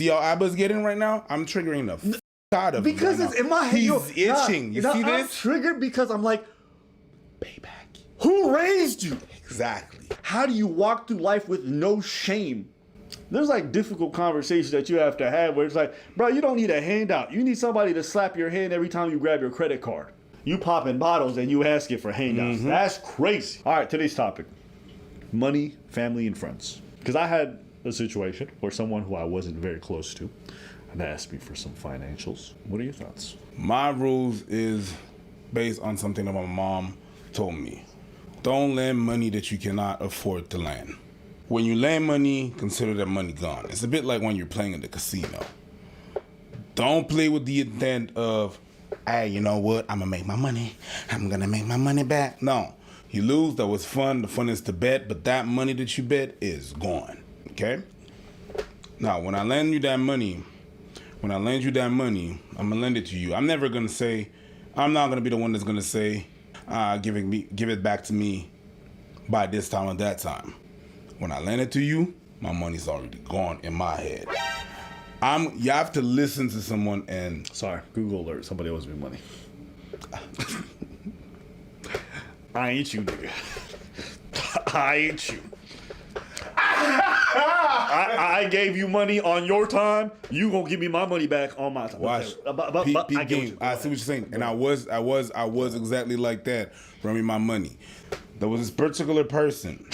see how Abba's getting right now? I'm triggering the f out of him because right it's now. in my head. He's itching. You see I'm this? triggered because I'm like, Payback. who raised you? Exactly. How do you walk through life with no shame? There's like difficult conversations that you have to have where it's like, bro, you don't need a handout. You need somebody to slap your hand every time you grab your credit card. You popping bottles and you asking for handouts. That's crazy. All right, today's topic. Money, family, and friends. Because I had a situation where someone who I wasn't very close to had asked me for some financials. What are your thoughts? My rules is based on something that my mom told me. Don't lend money that you cannot afford to lend. When you lend money, consider that money gone. It's a bit like when you're playing in the casino. Don't play with the intent of, hey, you know what? I'm gonna make my money. I'm gonna make my money back. No, you lose. That was fun. The fun is to bet, but that money that you bet is gone. Okay? Now, when I lend you that money, I'm gonna lend it to you. I'm never gonna say, I'm not gonna be the one that's gonna say, give it back to me by this time or that time. When I lend it to you, my money's already gone in my head. You have to listen to someone and... Sorry, Google alert. Somebody owes me money. I ain't you, nigga. I ain't you. I gave you money on your time. You gonna give me my money back on my time. Watch. I Game. I see what you're saying. And I was exactly like that. Run me my money. There was this particular person.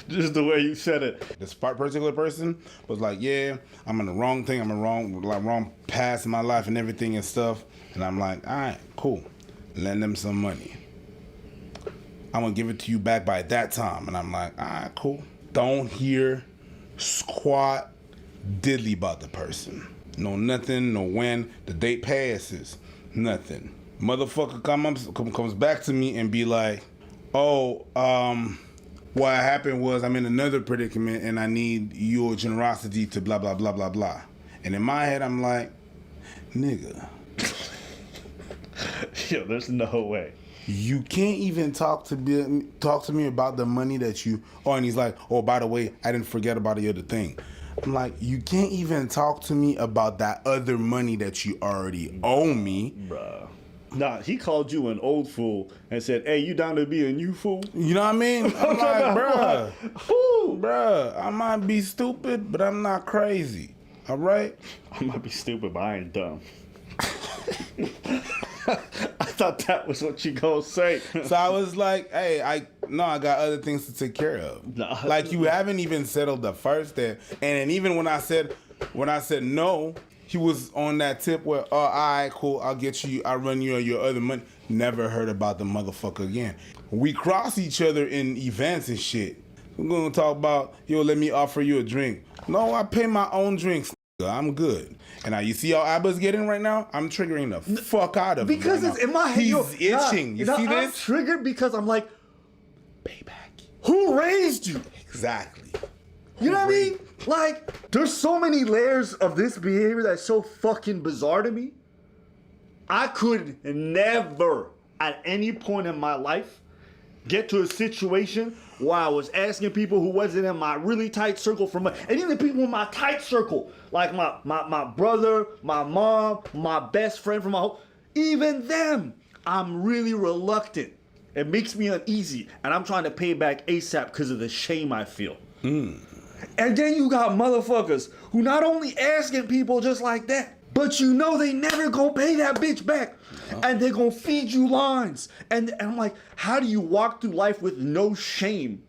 Just the way you said it. This particular person was like, yeah, I'm in the wrong thing. I'm in wrong path in my life and everything and stuff. And I'm like, all right, cool. Lend them some money. I'm gonna give it to you back by that time. And I'm like, all right, cool. Don't hear squat diddly about the person. No nothing, no when. The date passes. Nothing. Motherfucker comes back to me and be like, oh, what happened was I'm in another predicament and I need your generosity to blah, blah, blah, blah, blah. And in my head, I'm like, nigga. Yo, there's no way. You can't even talk to me about the money that you... Oh, and he's like, oh, by the way, I didn't forget about the other thing. I'm like, you can't even talk to me about that other money that you already owe me. Bruh. Nah, he called you an old fool and said, hey, you down to be a new fool? You know what I mean? I'm like, bruh, I might be stupid, but I'm not crazy. All right? I might be stupid, but I ain't dumb. I thought that was what you gonna say. So I was like, hey, I got other things to take care of. Nah. Like, you haven't even settled the first step. And even when I said no, he was on that tip where, oh, all right, cool, I'll run you your other money. Never heard about the motherfucker again. We cross each other in events and shit. We're gonna talk about, yo, let me offer you a drink. No, I pay my own drinks. I'm good. And now you see how Abba's getting right now? I'm triggering the fuck out of him. Because it's in my head. He's itching. You see this? I'm triggered because I'm like, Payback. who raised you? Exactly. You know what I mean? Like, there's so many layers of this behavior that's so fucking bizarre to me. I could never, at any point in my life, get to a situation where I was asking people who wasn't in my really tight circle for money. And even the people in my tight circle, like my brother, my mom, my best friend from my home, even them, I'm really reluctant. It makes me uneasy. And I'm trying to pay back ASAP because of the shame I feel. And then you got motherfuckers who not only asking people just like that, but you know they never gonna pay that bitch back. And they gonna feed you lines. And I'm like, how do you walk through life with no shame?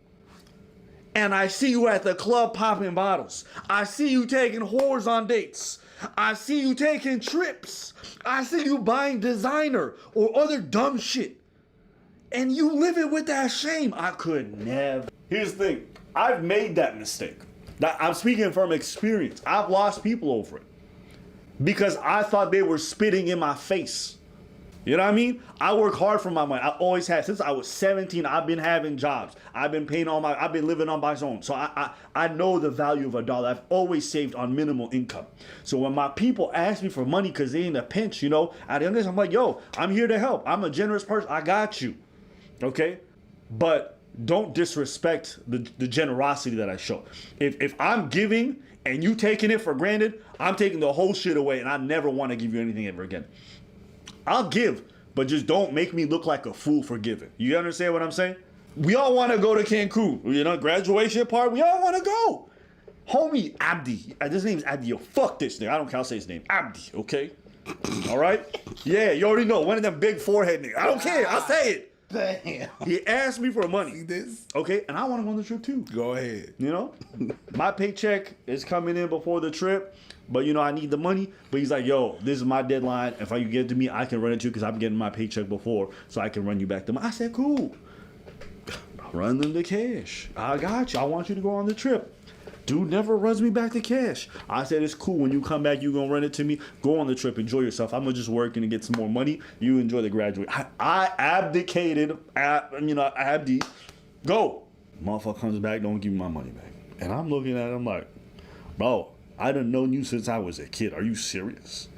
And I see you at the club popping bottles. I see you taking whores on dates. I see you taking trips. I see you buying designer or other dumb shit. And you living with that shame. I could never. Here's the thing. I've made that mistake. I'm speaking from experience. I've lost people over it because I thought they were spitting in my face. You know what I mean? I work hard for my money. I always have. Since I was 17, I've been having jobs. I've been paying I've been living on my own. So I know the value of a dollar. I've always saved on minimal income. So when my people ask me for money because they in a pinch, you know, at the end of this, I'm like, yo, I'm here to help. I'm a generous person. I got you. Okay? But don't disrespect the generosity that I show. If I'm giving and you taking it for granted, I'm taking the whole shit away, and I never want to give you anything ever again. I'll give, but just don't make me look like a fool for giving. You understand what I'm saying? We all want to go to Cancun, you know, graduation party. We all want to go. Homie Abdi, his name's Abdi. Yo, fuck this nigga. I don't care. I'll say his name. Abdi, okay? All right? Yeah, you already know. One of them big forehead niggas. I don't care. I'll say it. Damn. He asked me for money. See this? Okay, and I want to go on the trip too. Go ahead. You know? My paycheck is coming in before the trip, but you know, I need the money. But he's like, yo, this is my deadline. If you get it to me, I can run it to you because I'm getting my paycheck before, so I can run you back the money. I said, cool. Run them the cash. I got you. I want you to go on the trip. Dude never runs me back the cash. I said, it's cool. When you come back, you going to run it to me. Go on the trip. Enjoy yourself. I'm going to just work and get some more money. You enjoy the graduate. I abdicated. Abdi. Go. Motherfucker comes back, don't give me my money back. And I'm looking at him like, bro, I done known you since I was a kid. Are you serious?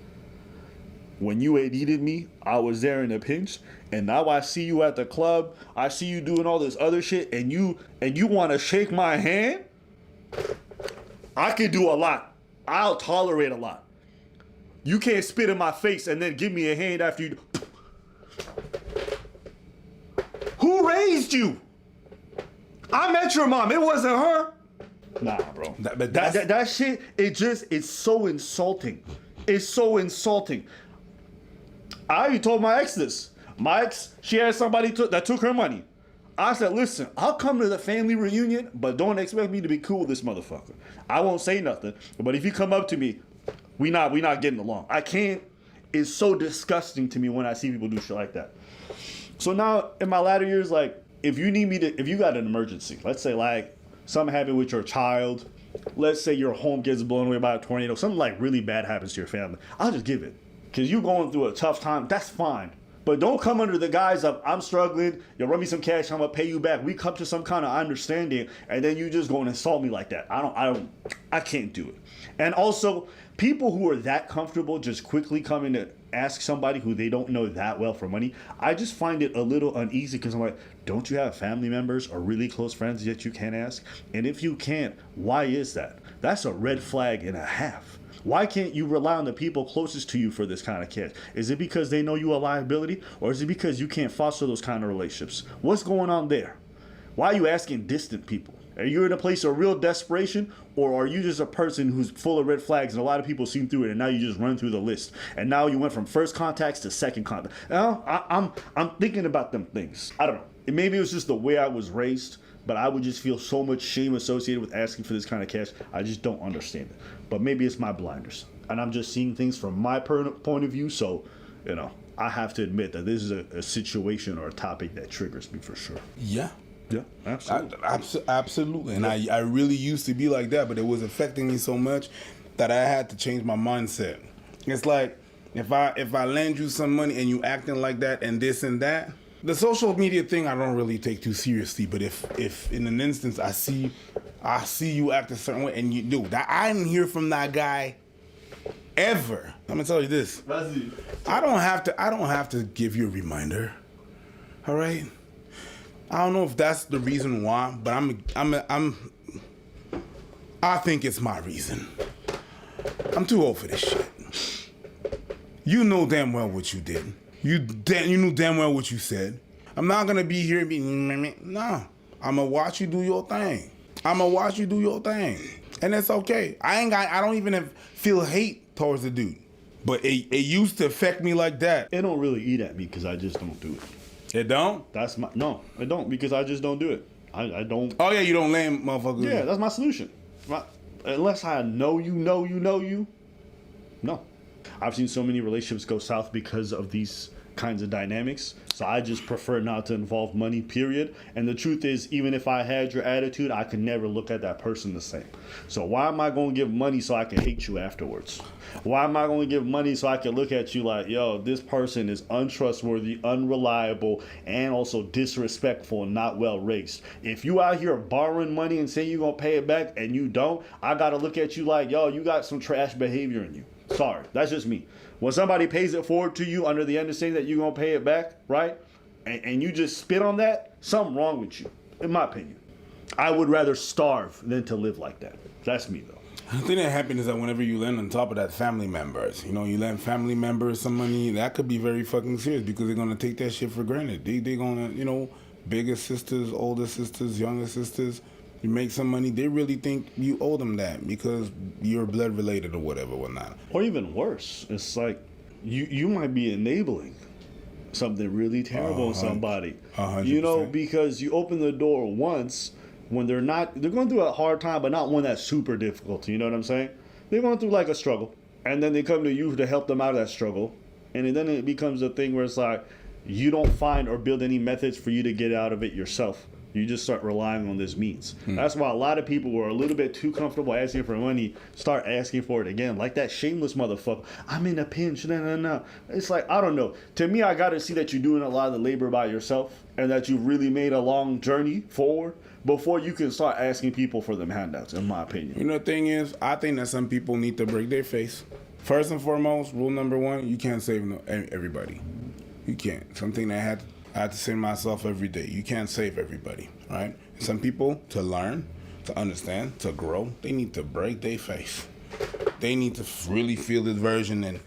When you had needed me, I was there in a pinch. And now I see you at the club. I see you doing all this other shit. And you want to shake my hand? I can do a lot. I'll tolerate a lot. You can't spit in my face and then give me a hand after you. Who raised you? I met your mom. It wasn't her. Nah, bro. That shit, it's so insulting. It's so insulting. I already told my ex this. My ex, she had somebody that took her money. I said, listen, I'll come to the family reunion, but don't expect me to be cool with this motherfucker. I won't say nothing, but if you come up to me, we not getting along. I can't. It's so disgusting to me when I see people do shit like that. So now, in my latter years, like, if you got an emergency, let's say like something happened with your child, let's say your home gets blown away by a tornado, something like really bad happens to your family, I'll just give it. Because you going through a tough time, that's fine. But don't come under the guise of, I'm struggling, you run me some cash, I'm gonna pay you back. We come to some kind of understanding, and then you just go and insult me like that. I can't do it. And also, people who are that comfortable just quickly coming to ask somebody who they don't know that well for money, I just find it a little uneasy because I'm like, don't you have family members or really close friends that you can't ask? And if you can't, why is that? That's a red flag and a half. Why can't you rely on the people closest to you for this kind of cash? Is it because they know you a liability, or is it because you can't foster those kind of relationships? What's going on there? Why are you asking distant people? Are you in a place of real desperation, or are you just a person who's full of red flags and a lot of people seen through it, and now you just run through the list, and now you went from first contacts to second contact? Now, I'm thinking about them things. I don't know. Maybe it was just the way I was raised, but I would just feel so much shame associated with asking for this kind of cash. I just don't understand it. But maybe it's my blinders, and I'm just seeing things from my point of view. So, I have to admit that this is a situation or a topic that triggers me for sure. Yeah. Yeah, absolutely. Absolutely. And I really used to be like that, but it was affecting me so much that I had to change my mindset. It's like, if I lend you some money and you acting like that and this and that, the social media thing I don't really take too seriously. But if in an instance I see you act a certain way and you do that, I didn't hear from that guy ever. I'm gonna tell you this. I don't have to give you a reminder. All right. I don't know if that's the reason why, but I think it's my reason. I'm too old for this shit. You know damn well what you did. You knew damn well what you said. I'm not gonna be here no. I'm gonna watch you do your thing. And it's okay. I don't even feel hate towards the dude. But it used to affect me like that. It don't really eat at me because I just don't do it. It don't? No, it don't, because I just don't do it. I don't. Oh yeah, you don't lame motherfuckers. Yeah, that's my solution. Unless I know you. No. I've seen so many relationships go south because of these kinds of dynamics. So I just prefer not to involve money, period. And the truth is, even if I had your attitude, I could never look at that person the same. So why am I going to give money so I can hate you afterwards? Why am I going to give money so I can look at you like, yo, this person is untrustworthy, unreliable, and also disrespectful and not well raised? If you out here borrowing money and saying you're going to pay it back and you don't, I got to look at you like, yo, you got some trash behavior in you. Sorry, that's just me. When somebody pays it forward to you under the understanding that you're going to pay it back, right? And you just spit on that, something wrong with you. In my opinion. I would rather starve than to live like that. That's me, though. The thing that happens is that whenever you lend on top of that family members, you lend family members some money, that could be very fucking serious because they're going to take that shit for granted. They're going to, bigger sisters, older sisters, younger sisters, you make some money, they really think you owe them that because you're blood related or whatnot. Or even worse, it's like you might be enabling something really terrible in somebody. 100%. Because you open the door once when they're going through a hard time, but not one that's super difficult. You know what I'm saying? They're going through like a struggle, and then they come to you to help them out of that struggle, and then it becomes a thing where it's like you don't find or build any methods for you to get out of it yourself. You just start relying on this means. That's why a lot of people who are a little bit too comfortable asking for money start asking for it again. Like that shameless motherfucker. I'm in a pinch. No. It's like, I don't know. To me, I got to see that you're doing a lot of the labor by yourself and that you've really made a long journey forward before you can start asking people for them handouts, in my opinion. The thing is, I think that some people need to break their face. First and foremost, rule number one, you can't save everybody. You can't. Something that I had to say to myself every day. You can't save everybody, right? Some people, to learn, to understand, to grow, they need to break their face. They need to really feel this version and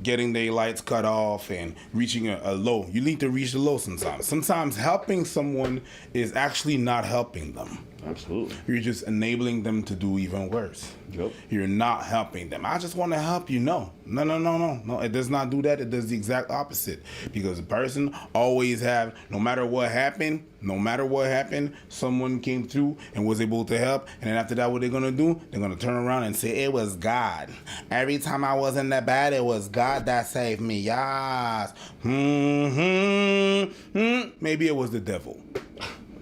getting their lights cut off and reaching a low. You need to reach the low sometimes. Sometimes helping someone is actually not helping them. Absolutely. You're just enabling them to do even worse. Yep. You're not helping them. I just want to help you. No. It does not do that. It does the exact opposite. Because the person always have, no matter what happened, someone came through and was able to help. And then after that, what they're going to do? They're going to turn around and say, it was God. Every time I was in that bad, it was God that saved me. Yes. Maybe it was the devil.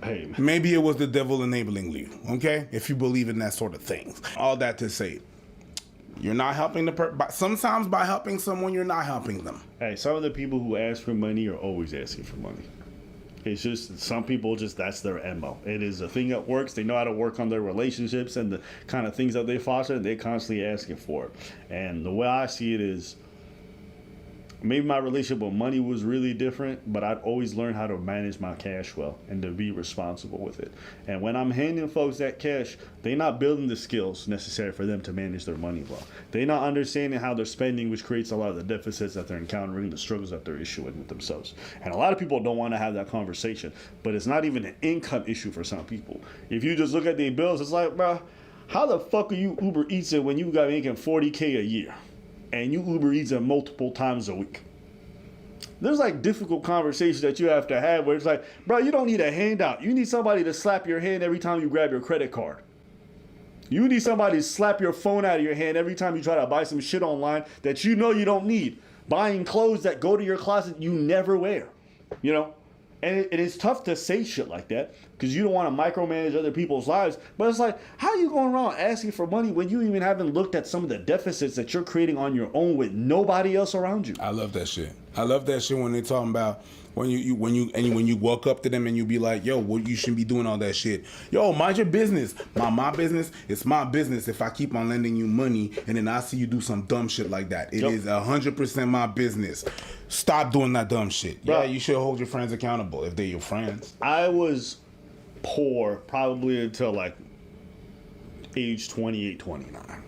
Hey, Maybe it was the devil enabling you, okay? If you believe in that sort of things. All that to say, you're not helping the person. Sometimes by helping someone, you're not helping them. Hey, some of the people who ask for money are always asking for money. It's just, some people that's their MO. It is a thing that works. They know how to work on their relationships and the kind of things that they foster, and they're constantly asking for it. And the way I see it is, maybe my relationship with money was really different, but I'd always learned how to manage my cash well and to be responsible with it. And when I'm handing folks that cash, they're not building the skills necessary for them to manage their money well. They're not understanding how they're spending, which creates a lot of the deficits that they're encountering, the struggles that they're issuing with themselves. And a lot of people don't want to have that conversation, but it's not even an income issue for some people. If you just look at their bills, it's like, bro, how the fuck are you Uber Eatsing when you got making $40K a year? And you Uber Eats multiple times a week? There's like difficult conversations that you have to have where it's like, bro, you don't need a handout. You need somebody to slap your hand every time you grab your credit card. You need somebody to slap your phone out of your hand every time you try to buy some shit online that you know you don't need. Buying clothes that go to your closet you never wear. And it is tough to say shit like that because you don't want to micromanage other people's lives. But it's like, how are you going around asking for money when you even haven't looked at some of the deficits that you're creating on your own with nobody else around you? I love that shit. I love that shit when they're talking about when you walk up to them and you be like, yo, well, you shouldn't be doing all that shit. Yo, mind your business. My business. It's my business if I keep on lending you money and then I see you do some dumb shit like that. It is 100% my business. Stop doing that dumb shit. Bro, yeah, you should hold your friends accountable if they're your friends. I was poor probably until like age 28, 29.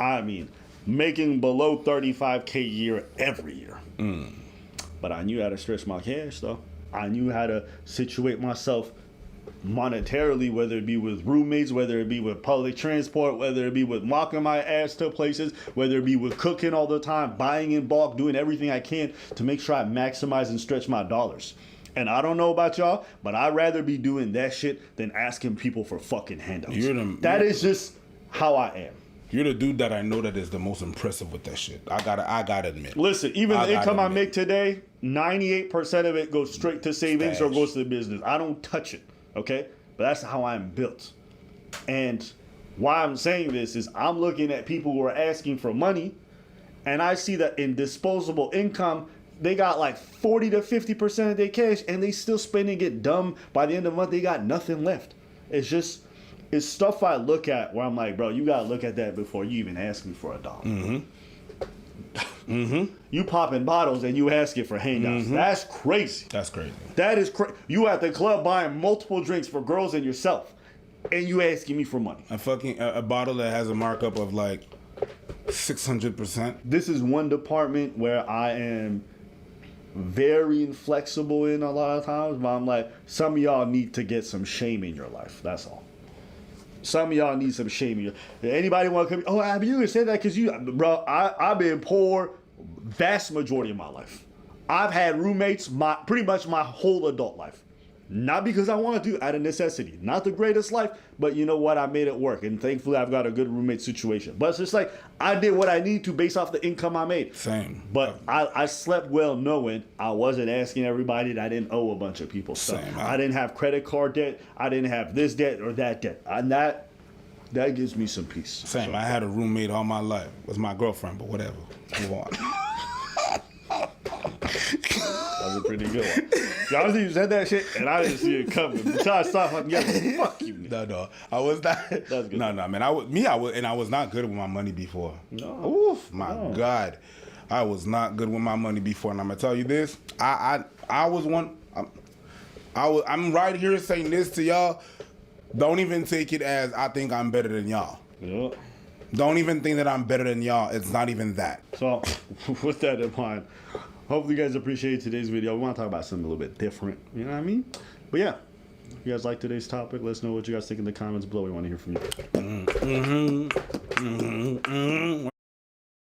I mean, making below 35K a year every year. But I knew how to stretch my cash, though. I knew how to situate myself monetarily, whether it be with roommates, whether it be with public transport, whether it be with walking my ass to places, whether it be with cooking all the time, buying in bulk, doing everything I can to make sure I maximize and stretch my dollars. And I don't know about y'all, but I'd rather be doing that shit than asking people for fucking handouts. That is just how I am. You're the dude that I know that is the most impressive with that shit. I gotta admit. Listen, even the income I make today, 98% of it goes straight to savings or goes to the business. I don't touch it, okay? But that's how I'm built. And why I'm saying this is I'm looking at people who are asking for money, and I see that in disposable income, they got like 40 to 50% of their cash, and they still spending it dumb. By the end of the month, they got nothing left. It's stuff I look at where I'm like, bro, you gotta look at that before you even ask me for $1. You popping bottles and you asking for handouts. That's crazy. That's crazy. That is crazy. You at the club buying multiple drinks for girls and yourself, and you asking me for money. A bottle that has a markup of like 600%. This is one department where I am very inflexible in a lot of times, but I'm like, some of y'all need to get some shame in your life. That's all. Some of y'all need some shame in your. Anybody want to come? Oh, Abby, you can say that because bro. I've been poor vast majority of my life. I've had roommates pretty much my whole adult life. Not because I want to do, out of necessity. Not the greatest life, but you know what? I made it work, and thankfully I've got a good roommate situation. But it's just like I did what I need to based off the income I made. Same. But I slept well knowing I wasn't asking everybody that I didn't owe a bunch of people stuff. Same. I didn't have credit card debt. I didn't have this debt or that debt. And that gives me some peace. Same. So, I had a roommate all my life. It was my girlfriend, but whatever. Move on. That was a pretty good one. Y'all see you said that shit, and I didn't see it coming. But I stopped like, yeah, fuck you. No. I was not. That's good. No, man. I was not good with my money before. No. Oof, my God. I was not good with my money before, and I'm gonna tell you this. I was one. I'm right here saying this to y'all. Don't even take it as I think I'm better than y'all. Yeah. Don't even think that I'm better than y'all. It's not even that. So, with that in mind, hopefully you guys appreciate today's video. We want to talk about something a little bit different. You know what I mean? But yeah, if you guys like today's topic, let us know what you guys think in the comments below. We want to hear from you.